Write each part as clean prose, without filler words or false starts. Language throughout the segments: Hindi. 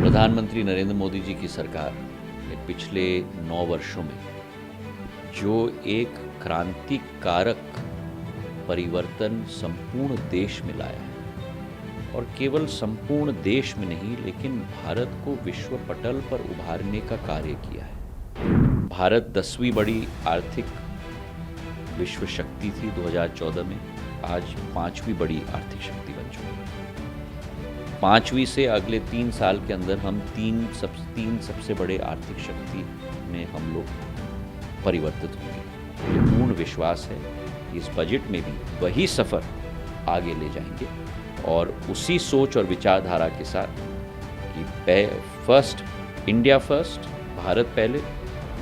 प्रधानमंत्री नरेंद्र मोदी जी की सरकार ने पिछले 9 वर्षों में जो एक क्रांतिकारक परिवर्तन संपूर्ण देश में लाया है, और केवल संपूर्ण देश में नहीं लेकिन भारत को विश्व पटल पर उभारने का कार्य किया है। भारत 10वीं बड़ी आर्थिक विश्व शक्ति थी 2014 में, आज 5वीं बड़ी आर्थिक शक्ति बन चुकी है। 5वीं से अगले 3 साल के अंदर हम तीन सबसे बड़े आर्थिक शक्ति में हम लोग परिवर्तित होंगे। ये पूर्ण विश्वास है इस बजट में भी वही सफ़र आगे ले जाएंगे, और उसी सोच और विचारधारा के साथ कि फर्स्ट इंडिया फर्स्ट, भारत पहले,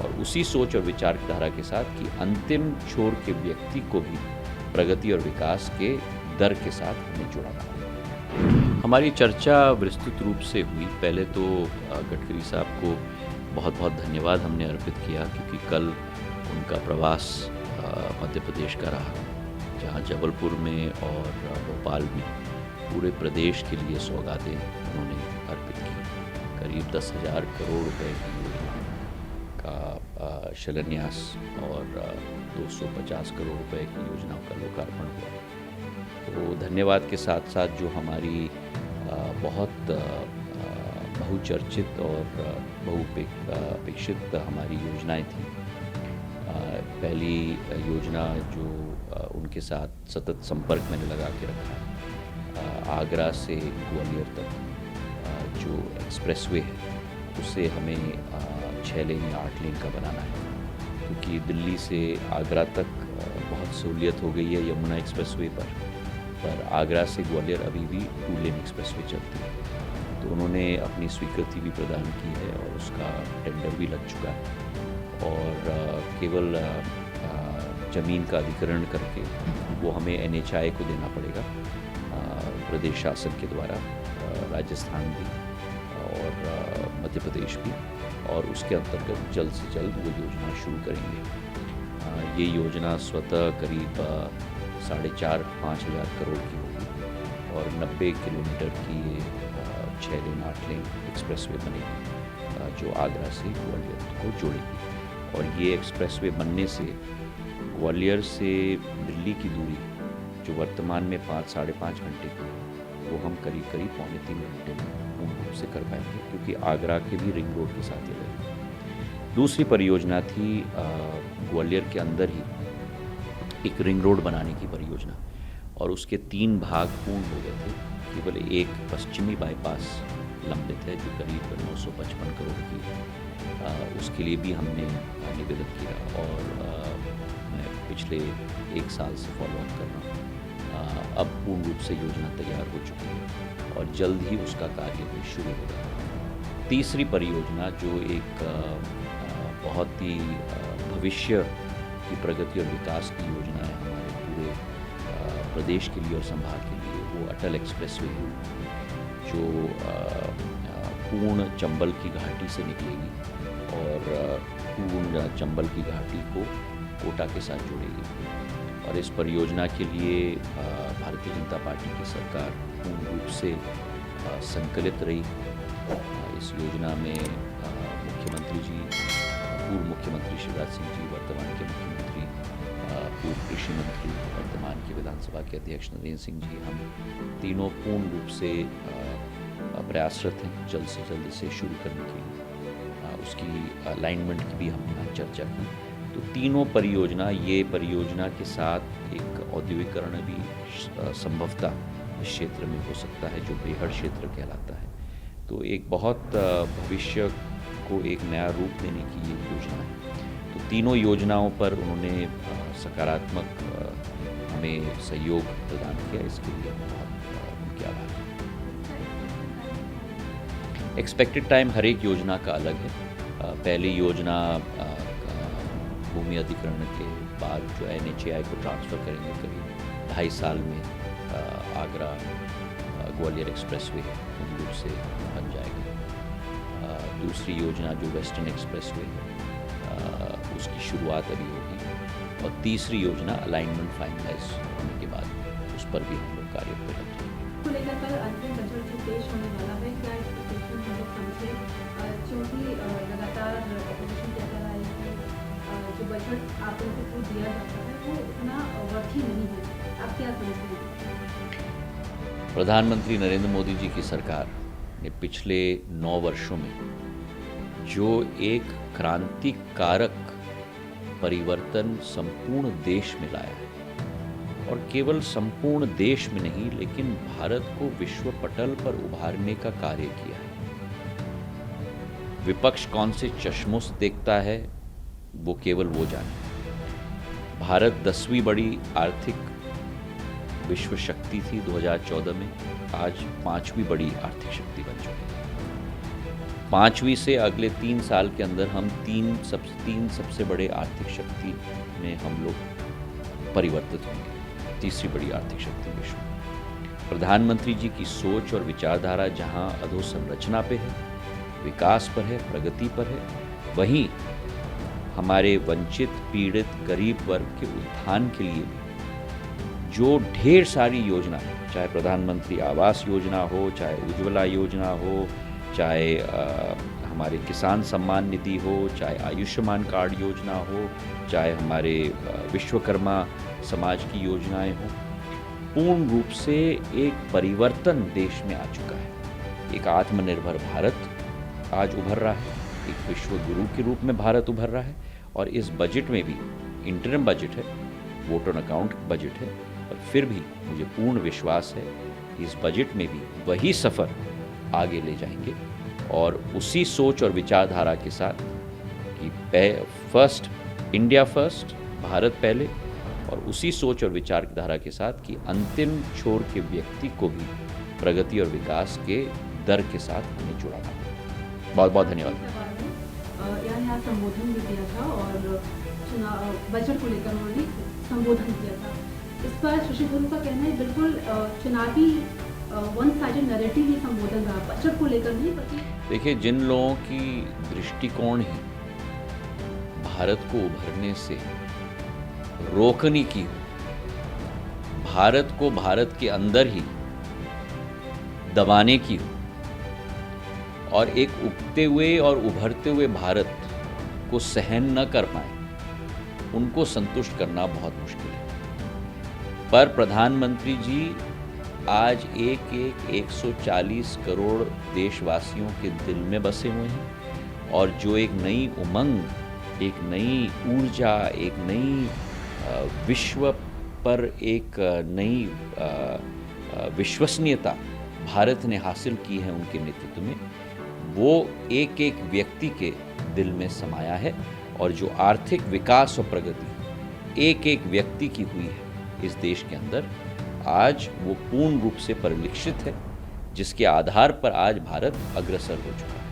और उसी सोच और विचारधारा के साथ कि अंतिम छोर के व्यक्ति को भी प्रगति और विकास के दर के साथ हमें जुड़ाना है। हमारी चर्चा विस्तृत रूप से हुई। पहले तो गडकरी साहब को बहुत बहुत धन्यवाद हमने अर्पित किया, क्योंकि कल उनका प्रवास मध्य प्रदेश का रहा, जहां जबलपुर में और भोपाल में पूरे प्रदेश के लिए सौगातें उन्होंने अर्पित की। करीब 10,000 करोड़ रुपए की योजना का शिलान्यास और 250 करोड़ रुपए की योजनाओं का लोकार्पण हुआ। तो धन्यवाद के साथ साथ जो हमारी बहुत बहुचर्चित और बहुअपेक्षित हमारी योजनाएं थी, पहली योजना जो उनके साथ सतत संपर्क मैंने लगा के रखा है, आगरा से ग्वालियर तक जो एक्सप्रेसवे है उसे हमें 6 लेन या 8 लेन का बनाना है, क्योंकि दिल्ली से आगरा तक बहुत सहूलियत हो गई है यमुना एक्सप्रेसवे पर आगरा से ग्वालियर अभी भी 2 लेन एक्सप्रेसवे चलती है। तो उन्होंने अपनी स्वीकृति भी प्रदान की है और उसका टेंडर भी लग चुका है, और केवल ज़मीन का अधिग्रहण करके वो हमें NHAI को देना पड़ेगा, प्रदेश शासन के द्वारा, राजस्थान भी और मध्य प्रदेश भी, और उसके अंतर्गत जल्द से जल्द वो योजना शुरू करेंगे। ये योजना स्वतः करीब 4,500-5 हज़ार करोड़ की होगी, और 90 किलोमीटर की 6 लेन 8 लेन एक्सप्रेसवे बनेगी जो आगरा से ग्वालियर को जोड़ेगी। और ये एक्सप्रेसवे बनने से ग्वालियर से दिल्ली की दूरी जो वर्तमान में 5-5.5 घंटे की, वो हम करीब 2.25 घंटे में पूर्ण रूप से कर पाएंगे, क्योंकि आगरा के भी रिंग रोड के साथ ही लगेगी। दूसरी परियोजना थी ग्वालियर के अंदर ही एक रिंग रोड बनाने की परियोजना, और उसके 3 भाग पूर्ण हो गए थे। केवल एक पश्चिमी बाईपास लंबित है जो करीब 955 करोड़ की है। उसके लिए भी हमने निवेदन किया, और मैं पिछले 1 साल से फॉलो अप कर रहा हूँ। अब पूर्ण रूप से योजना तैयार हो चुकी है और जल्द ही उसका कार्य भी शुरू होगा। तीसरी परियोजना जो एक बहुत ही भविष्य की प्रगति और विकास की योजना है हमारे पूरे प्रदेश के लिए और संभाग के लिए, वो अटल एक्सप्रेसवे जो पूर्ण चंबल की घाटी से निकलेगी और पूर्ण चंबल की घाटी को कोटा के साथ जोड़ेगी। और इस परियोजना के लिए भारतीय जनता पार्टी की सरकार पूर्ण रूप से संकलित रही। इस योजना में मुख्यमंत्री जी, पूर्व मुख्यमंत्री शिवराज सिंह जी, वर्तमान के मुख्यमंत्री, पूर्व कृषि मंत्री, वर्तमान के विधानसभा के अध्यक्ष नरेंद्र सिंह जी, हम तीनों पूर्ण रूप से प्रयासरत हैं जल्द से जल्द इसे शुरू करने के लिए। उसकी अलाइनमेंट की भी हमने यहाँ चर्चा की। तो तीनों परियोजना, ये परियोजना के साथ एक औद्योगिकरण भी संभवतः इस क्षेत्र में हो सकता है जो बेहड़ क्षेत्र कहलाता है। तो एक बहुत भविष्य को एक नया रूप देने की ये योजना है। तो तीनों योजनाओं पर उन्होंने सकारात्मक हमें सहयोग प्रदान किया, इसके लिए बहुत उनके आभार। एक्सपेक्टेड टाइम हर एक योजना का अलग है। पहली योजना भूमि अधिग्रहण के बाद जो NHAI को ट्रांसफ़र करेंगे, करीब 2.5 साल में आगरा ग्वालियर एक्सप्रेसवे पूर्ण रूप से बन जाएगा। दूसरी योजना जो वेस्टर्न एक्सप्रेसवे है, उसकी शुरुआत अभी होगी, और तीसरी योजना अलाइनमेंट फाइनलाइज होने के बाद उस पर भी हम लोग कार्य पर लग जाएंगे। को लेकर कल अंतिम बजट जो पेश होने वाला है, क्या एक्सपेक्टेशन हम लोग समझ आंकड़ों के थ्रू दिया जाता है वो उतना वर्थी नहीं है। आप क्या समझते हैं? प्रधानमंत्री नरेंद्र मोदी जी की सरकार ने पिछले 9 वर्षों में जो एक क्रांतिकारक परिवर्तन संपूर्ण देश में लाया है, और केवल संपूर्ण देश में नहीं लेकिन भारत को विश्व पटल पर उभारने का कार्य किया है। विपक्ष कौन से चश्मों से देखता है वो केवल वो जाने। भारत 10वीं बड़ी आर्थिक विश्व शक्ति थी 2014 में, आज 5वीं बड़ी आर्थिक शक्ति बन चुकी है। 5वीं से अगले 3 साल के अंदर हम तीन सबसे बड़े आर्थिक शक्ति में हम लोग परिवर्तित होंगे, तीसरी बड़ी आर्थिक शक्ति विश्व में। प्रधानमंत्री जी की सोच और विचारधारा जहां अधोसंरचना पे है, विकास पर है, प्रगति पर है, वहीं हमारे वंचित, पीड़ित, गरीब वर्ग के उत्थान के लिए जो ढेर सारी योजना है, चाहे प्रधानमंत्री आवास योजना हो, चाहे उज्ज्वला योजना हो, चाहे हमारे किसान सम्मान निधि हो, चाहे आयुष्मान कार्ड योजना हो, चाहे हमारे विश्वकर्मा समाज की योजनाएं हो, पूर्ण रूप से एक परिवर्तन देश में आ चुका है। एक आत्मनिर्भर भारत आज उभर रहा है, एक विश्व गुरु के रूप में भारत उभर रहा है। और इस बजट में भी इंटरिम बजट है, वोट ऑन अकाउंट बजट है, और फिर भी मुझे पूर्ण विश्वास है कि इस बजट में भी वही सफ़र आगे ले जाएंगे, और उसी सोच और विचारधारा के साथ कि फर्स्ट इंडिया फर्स्ट, भारत पहले, और उसी सोच और विचारधारा के साथ कि अंतिम छोर के व्यक्ति को भी प्रगति और विकास के दर के साथ हमें जुड़ाना। बहुत बहुत धन्यवाद। यहाँ संबोधन भी दिया था और चुनाव बजट को लेकर उन्होंने संबोधन किया था। इस पर शशि थरूर का कहना है बिल्कुल चुनावी वन साइडेड नैरेटिव ये संबोधन रहा, बजट को लेकर नहीं बल्कि। देखिए, जिन लोगों की दृष्टिकोण ही भारत को उभरने से रोकने की हो, भारत को भारत के अंदर ही दबाने की हो, और एक उगते हुए और उभरते हुए भारत को सहन न कर पाए, उनको संतुष्ट करना बहुत मुश्किल है। पर प्रधानमंत्री जी आज 140 करोड़ देशवासियों के दिल में बसे हुए हैं, और जो एक नई उमंग, एक नई ऊर्जा, एक नई विश्व पर एक नई विश्वसनीयता भारत ने हासिल की है उनके नेतृत्व में, वो एक एक व्यक्ति के दिल में समाया है। और जो आर्थिक विकास और प्रगति एक एक व्यक्ति की हुई है इस देश के अंदर, आज वो पूर्ण रूप से परिलक्षित है, जिसके आधार पर आज भारत अग्रसर हो चुका है।